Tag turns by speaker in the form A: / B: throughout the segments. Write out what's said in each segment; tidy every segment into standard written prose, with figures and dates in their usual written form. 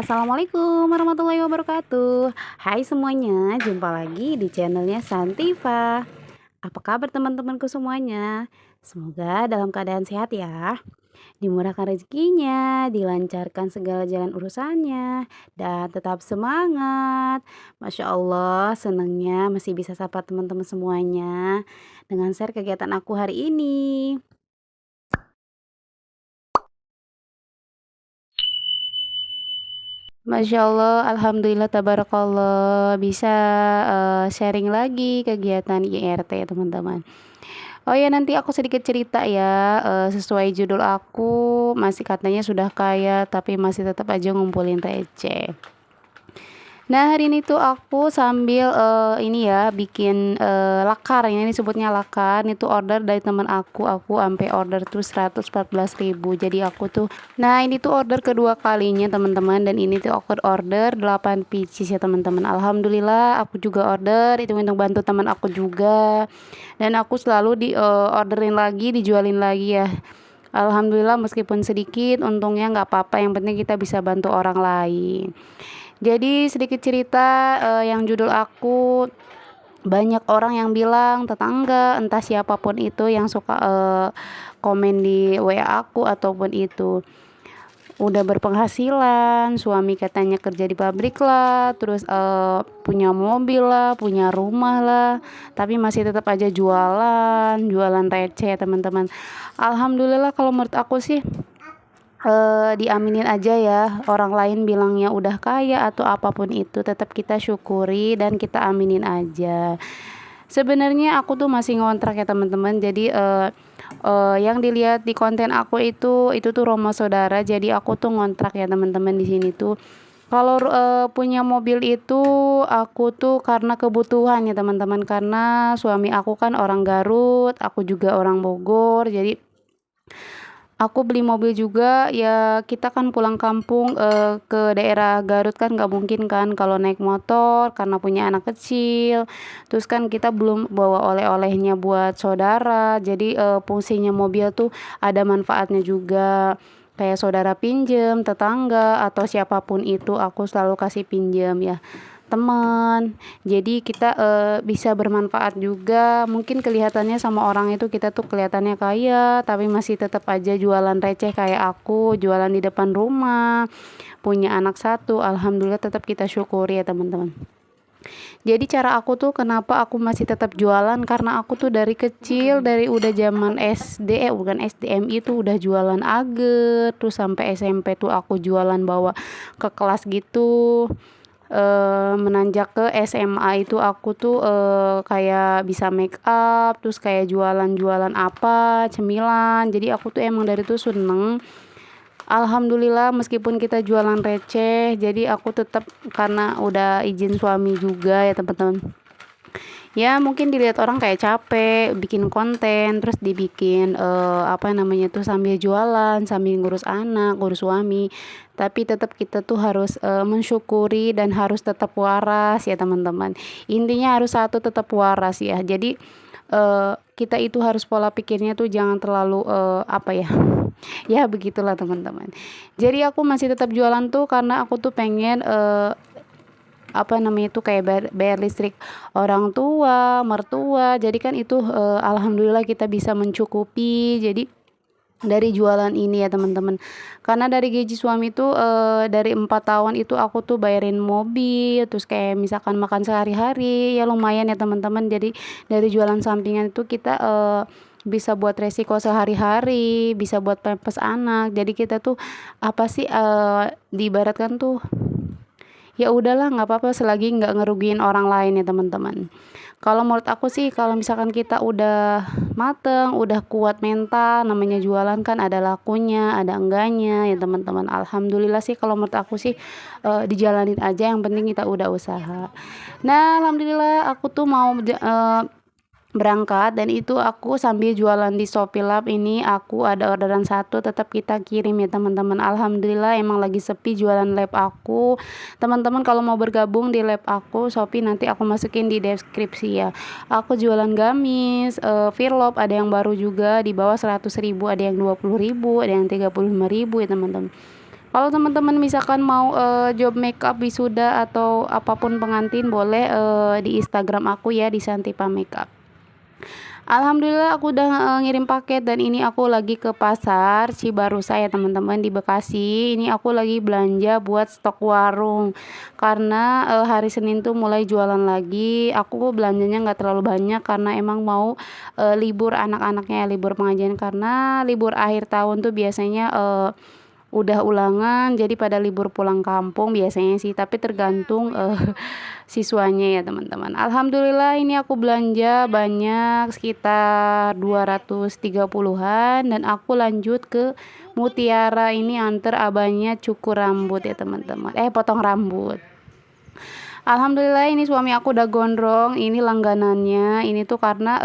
A: Assalamualaikum warahmatullahi wabarakatuh. Hai semuanya, jumpa lagi di channelnya Santiva. Apa kabar teman-temanku semuanya? Semoga dalam keadaan sehat ya. Dimurahkan rezekinya, dilancarkan segala jalan urusannya, dan tetap semangat. Masya Allah, senangnya masih bisa sapa teman-teman semuanya dengan share kegiatan aku hari ini. Masya Allah, alhamdulillah, tabarakallah, bisa sharing lagi kegiatan IRT ya teman-teman. Oh ya, nanti aku sedikit cerita ya, sesuai judul aku, masih katanya sudah kaya tapi masih tetap aja ngumpulin receh. Nah, hari ini tuh aku sambil ini ya bikin lakar, ini disebutnya lakar. Ini tuh order dari teman aku sampai order tuh 114.000. Jadi aku tuh, nah ini tuh order kedua kalinya teman-teman, dan ini tuh aku order 8 pieces ya teman-teman. Alhamdulillah aku juga order, itu untuk bantu teman aku juga. Dan aku selalu di orderin lagi, dijualin lagi ya. Alhamdulillah meskipun sedikit, untungnya nggak apa-apa, yang penting kita bisa bantu orang lain. Jadi sedikit cerita, yang judul aku, banyak orang yang bilang, tetangga, entah siapapun itu yang suka komen di WA aku ataupun itu, udah berpenghasilan, suami katanya kerja di pabrik lah, terus punya mobil lah, punya rumah lah, tapi masih tetap aja jualan, jualan receh teman-teman. Alhamdulillah kalau menurut aku sih diaminin aja ya, orang lain bilangnya udah kaya atau apapun itu, tetap kita syukuri dan kita aminin aja. Sebenarnya aku tuh masih ngontrak ya teman-teman, jadi yang dilihat di konten aku itu tuh rumah saudara, jadi aku tuh ngontrak ya teman-teman di sini tuh. Kalau punya mobil itu aku tuh karena kebutuhan ya teman-teman, karena suami aku kan orang Garut, aku juga orang Bogor, jadi aku beli mobil juga ya. Kita kan pulang kampung ke daerah Garut kan nggak mungkin kan kalau naik motor karena punya anak kecil. Terus kan kita belum bawa oleh-olehnya buat saudara. Jadi fungsinya mobil tuh ada manfaatnya juga. Kayak saudara pinjem, tetangga atau siapapun itu aku selalu kasih pinjam ya teman. Jadi kita bisa bermanfaat juga. Mungkin kelihatannya sama orang itu kita tuh kelihatannya kaya, tapi masih tetap aja jualan receh kayak aku, jualan di depan rumah, punya anak satu. Alhamdulillah tetap kita syukuri ya teman-teman. Jadi cara aku tuh kenapa aku masih tetap jualan, karena aku tuh dari kecil, dari udah zaman SD, bukan SDMI tuh udah jualan agar, terus sampai SMP tuh aku jualan bawa ke kelas gitu. Menanjak ke SMA itu aku tuh kayak bisa make up, terus kayak jualan-jualan apa, cemilan. Jadi aku tuh emang dari tuh seneng. Alhamdulillah meskipun kita jualan receh, jadi aku tetap, karena udah izin suami juga ya teman-teman. Ya mungkin dilihat orang kayak capek bikin konten, terus dibikin apa namanya tuh, sambil jualan, sambil ngurus anak, ngurus suami. Tapi tetap kita tuh harus mensyukuri dan harus tetap waras ya teman-teman. Intinya harus satu, tetap waras ya. Jadi kita itu harus pola pikirnya tuh jangan terlalu apa ya. Ya begitulah teman-teman. Jadi aku masih tetap jualan tuh karena aku tuh pengen apa namanya itu, kayak bayar listrik orang tua, mertua. Jadi kan itu alhamdulillah kita bisa mencukupi. Jadi dari jualan ini ya teman-teman. Karena dari gaji suami itu dari 4 tahun itu aku tuh bayarin mobil, terus kayak misalkan makan sehari-hari ya lumayan ya teman-teman. Jadi dari jualan sampingan itu kita bisa buat resiko sehari-hari, bisa buat pempes anak. Jadi kita tuh apa sih, diibaratkan tuh, ya udahlah nggak apa-apa selagi nggak ngerugiin orang lain ya teman-teman. Kalau menurut aku sih, kalau misalkan kita udah mateng, udah kuat mental, namanya jualan kan ada lakunya, ada enggaknya ya teman-teman. Alhamdulillah sih kalau menurut aku sih dijalanin aja, yang penting kita udah usaha. Nah alhamdulillah aku tuh mau berangkat, dan itu aku sambil jualan di Shopee Lab. Ini aku ada orderan satu, tetap kita kirim ya teman-teman. Alhamdulillah emang lagi sepi jualan lab aku. Teman-teman kalau mau bergabung di lab aku Shopee, nanti aku masukin di deskripsi ya. Aku jualan gamis, Firlop, ada yang baru juga di bawah 100.000, ada yang 20.000, ada yang 35.000 ya teman-teman. Kalau teman-teman misalkan mau job makeup wisuda atau apapun pengantin, boleh di Instagram aku ya, di Santipa Makeup. Alhamdulillah aku udah ngirim paket, dan ini aku lagi ke pasar Cibarusah ya teman-teman, di Bekasi. Ini aku lagi belanja buat stok warung karena hari Senin tuh mulai jualan lagi. Aku belanjanya nggak terlalu banyak karena emang mau libur anak-anaknya, libur pengajian, karena libur akhir tahun tuh biasanya udah ulangan, jadi pada libur pulang kampung biasanya sih, tapi tergantung siswanya ya teman-teman. Alhamdulillah ini aku belanja banyak, sekitar 230-an, dan aku lanjut ke Mutiara ini antar abahnya cukur rambut ya teman-teman, potong rambut. Alhamdulillah ini suami aku udah gondrong, ini langganannya. Ini tuh karena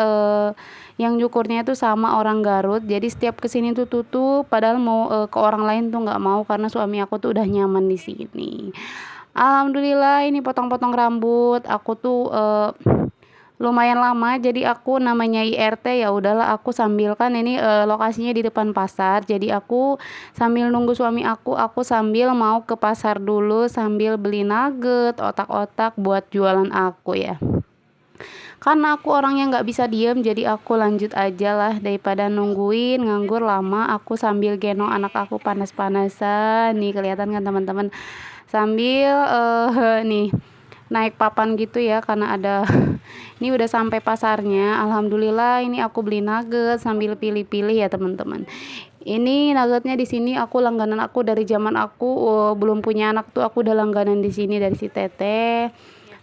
A: yang cukurnya itu sama orang Garut, jadi setiap kesini tuh tutup, padahal mau ke orang lain tuh nggak mau karena suami aku tuh udah nyaman di sini. Alhamdulillah ini potong-potong rambut aku tuh lumayan lama, jadi aku namanya IRT ya udahlah, aku sambil kan ini lokasinya di depan pasar, jadi aku sambil nunggu suami aku sambil mau ke pasar dulu sambil beli nugget, otak-otak buat jualan aku ya. Karena aku orangnya nggak bisa diem, jadi aku lanjut aja lah daripada nungguin nganggur lama. Aku sambil gendong anak aku panas-panasan nih, kelihatan kan teman-teman, sambil nih naik papan gitu ya karena ada ini udah sampai pasarnya. Alhamdulillah ini aku beli nugget sambil pilih-pilih ya teman-teman. Ini nuggetnya di sini aku langganan, aku dari zaman aku belum punya anak tuh aku udah langganan di sini dari si Teteh.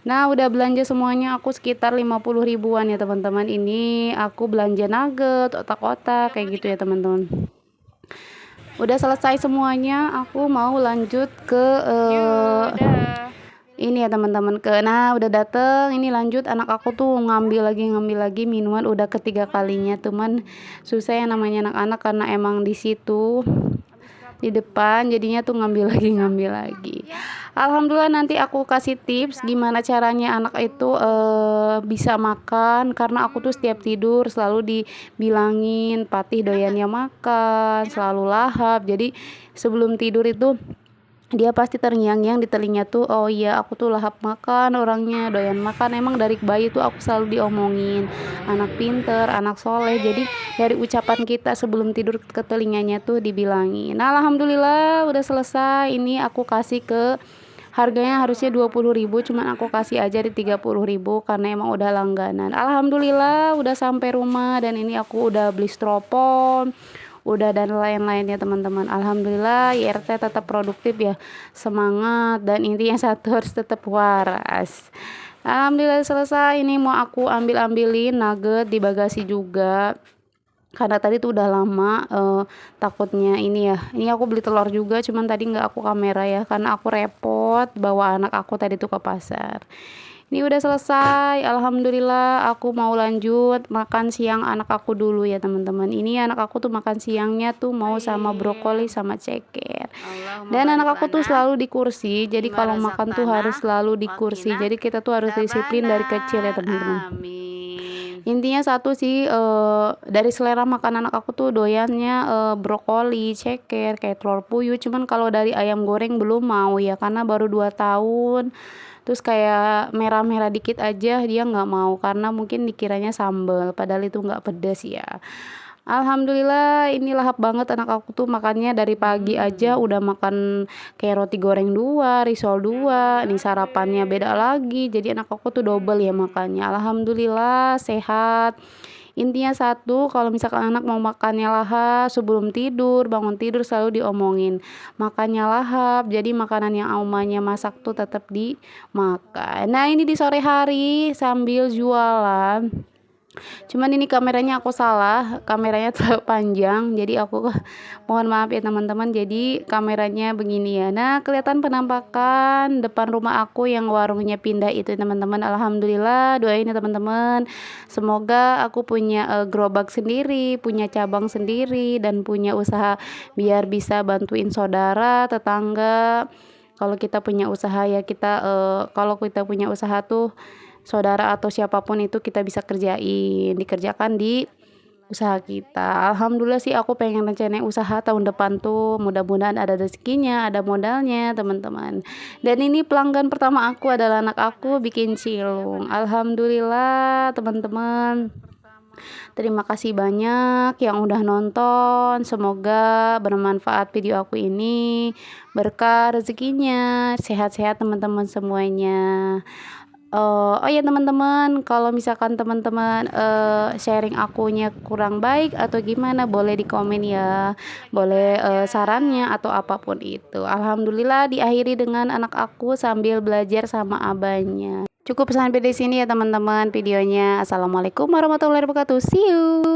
A: Nah udah belanja semuanya aku sekitar 50 ribuan ya teman-teman. Ini aku belanja nugget, otak-otak kayak gitu ya teman-teman. Udah selesai semuanya, aku mau lanjut ke ini ya teman-teman, udah dateng, ini lanjut anak aku tuh ngambil lagi minuman, udah ketiga kalinya. Cuman susah ya namanya anak-anak karena emang di situ di depan jadinya tuh ngambil lagi. Alhamdulillah nanti aku kasih tips gimana caranya anak itu bisa makan, karena aku tuh setiap tidur selalu dibilangin Patih doyannya makan, selalu lahap. Jadi sebelum tidur itu dia pasti terngiang-ngiang di telinga tuh, oh iya aku tuh lahap makan, orangnya doyan makan. Emang dari bayi tuh aku selalu diomongin anak pinter, anak soleh, jadi dari ucapan kita sebelum tidur ke telinganya tuh dibilangin. Nah alhamdulillah udah selesai, ini aku kasih ke harganya harusnya 20 ribu, cuman aku kasih aja di 30 ribu karena emang udah langganan. Alhamdulillah udah sampai rumah, dan ini aku udah beli stropon udah dan lain-lainnya teman-teman. Alhamdulillah IRT tetap produktif ya, semangat, dan intinya satu harus tetap waras. Alhamdulillah selesai, ini mau aku ambilin nugget di bagasi juga karena tadi tuh udah lama takutnya ini ya. Ini aku beli telur juga, cuman tadi nggak aku kamera ya karena aku repot bawa anak aku tadi tuh ke pasar. Ini udah selesai, alhamdulillah. Aku mau lanjut makan siang anak aku dulu ya teman-teman. Ini anak aku tuh makan siangnya tuh mau sama brokoli sama ceker. Dan anak aku tuh selalu di kursi, jadi kalau makan tuh harus selalu di kursi. Jadi kita tuh harus disiplin dari kecil ya teman-teman. Intinya satu sih, dari selera makan anak aku tuh doyannya brokoli, ceker, kayak telur puyuh. Cuman kalau dari ayam goreng belum mau ya karena baru 2 tahun. Terus kayak merah-merah dikit aja dia nggak mau karena mungkin dikiranya sambal, padahal itu nggak pedas ya. Alhamdulillah ini lahap banget anak aku tuh, makannya dari pagi aja udah makan kayak roti goreng 2, risol 2, nih sarapannya beda lagi. Jadi anak aku tuh double ya makannya. Alhamdulillah sehat. Intinya satu, kalau misalkan anak mau makannya lahap sebelum tidur, bangun tidur selalu diomongin makannya lahap. Jadi makanan yang omanya masak tuh tetap dimakan. Nah ini di sore hari sambil jualan. Cuman ini kameranya aku salah, kameranya terlalu panjang, jadi aku mohon maaf ya teman-teman. Jadi kameranya begini ya. Nah kelihatan penampakan depan rumah aku yang warungnya pindah itu teman-teman. Alhamdulillah, doain ya teman-teman, semoga aku punya gerobak sendiri, punya cabang sendiri, dan punya usaha biar bisa bantuin saudara tetangga. Kalau kita punya usaha ya kita kalau kita punya usaha tuh saudara atau siapapun itu kita bisa dikerjakan di usaha kita. Alhamdulillah sih aku pengen rencanain usaha tahun depan tuh, mudah-mudahan ada rezekinya, ada modalnya teman-teman. Dan ini pelanggan pertama aku adalah anak aku bikin cilung. Alhamdulillah teman-teman. Terima kasih banyak yang udah nonton. Semoga bermanfaat video aku ini. Berkah rezekinya, sehat-sehat teman-teman semuanya. Oh ya teman-teman, kalau misalkan teman-teman sharing akunya kurang baik atau gimana, boleh di komen ya. Boleh sarannya atau apapun itu. Alhamdulillah diakhiri dengan anak aku sambil belajar sama abahnya. Cukup sampai di sini ya teman-teman videonya. Assalamualaikum warahmatullahi wabarakatuh. See you.